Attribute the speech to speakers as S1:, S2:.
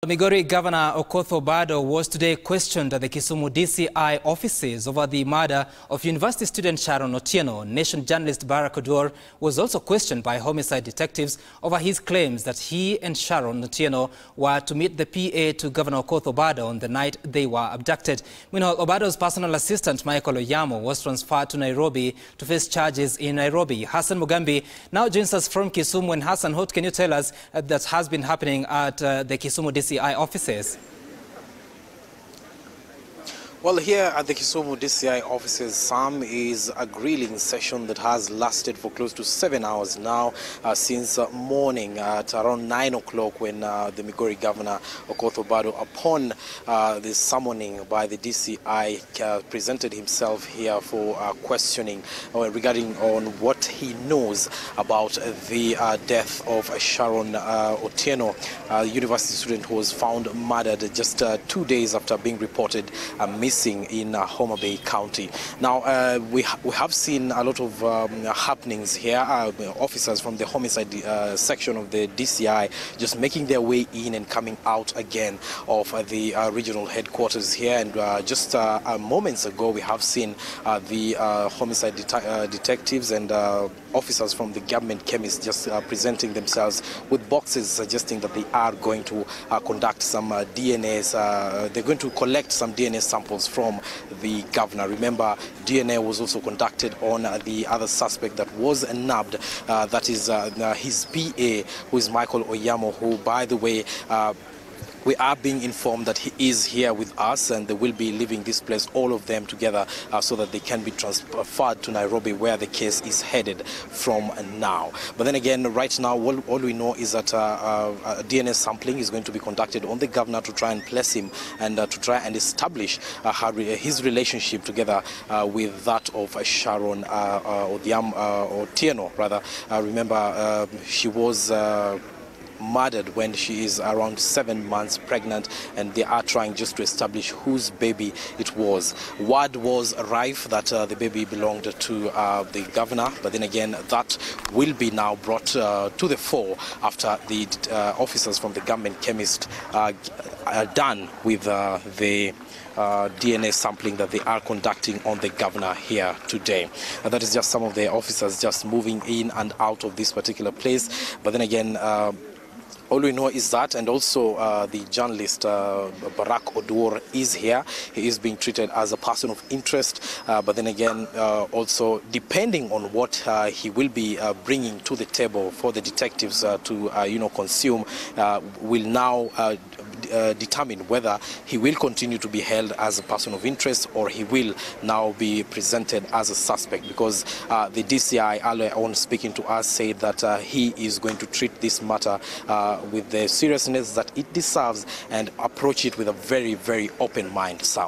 S1: Migori Governor Okoth Obado was today questioned at the Kisumu DCI offices over the murder of university student Sharon Otieno. Nation journalist Barrack Oduor was also questioned by homicide detectives over his claims that he and Sharon Otieno were to meet the PA to Governor Okoth Obado on the night they were abducted. Meanwhile, Obado's personal assistant Michael Oyamo was transferred to Nairobi to face charges in Nairobi. Hassan Mugambi now joins us from Kisumu. And Hassan, what can you tell us that has been happening at the Kisumu DCI offices?
S2: Well, here at the Kisumu DCI offices, Sam, is a grilling session that has lasted for close to 7 hours now, since morning at around 9 o'clock when the Migori Governor Okoth Obado, upon the summoning by the DCI, presented himself here for questioning regarding on what he knows about the death of Sharon Otieno, a university student who was found murdered just 2 days after being reported missing in Homa Bay County. Now, we have seen a lot of happenings here. Officers from the homicide section of the DCI just making their way in and coming out again of the regional headquarters here. And just moments ago, we have seen the homicide detectives and officers from the government chemists just presenting themselves with boxes suggesting that they are going to conduct some DNAs. They're going to collect some DNA samples from the governor. Remember, DNA was also conducted on the other suspect that was nabbed. That is his PA, who is Michael Oyamo, who, by the way, we are being informed that he is here with us, and they will be leaving this place, all of them together, so that they can be transferred to Nairobi, where the case is headed from now. But then again, right now, all we know is that DNA sampling is going to be conducted on the governor to try and place him and to try and establish his relationship together with that of Sharon Otieno, rather. Remember, she was murdered when she is around 7 months pregnant, and they are trying just to establish whose baby it was. Word was rife that the baby belonged to the governor, but then again, that will be now brought to the fore after the officers from the government chemist are done with the DNA sampling that they are conducting on the governor here today. That is just some of the officers just moving in and out of this particular place. But then again, all we know is that, and also the journalist Barrack Oduor is here. He is being treated as a person of interest, but then again, also depending on what he will be bringing to the table for the detectives to consume, will now determine whether he will continue to be held as a person of interest or he will now be presented as a suspect, because the DCI earlier on speaking to us said that he is going to treat this matter with the seriousness that it deserves and approach it with a very, very open mind, Sam.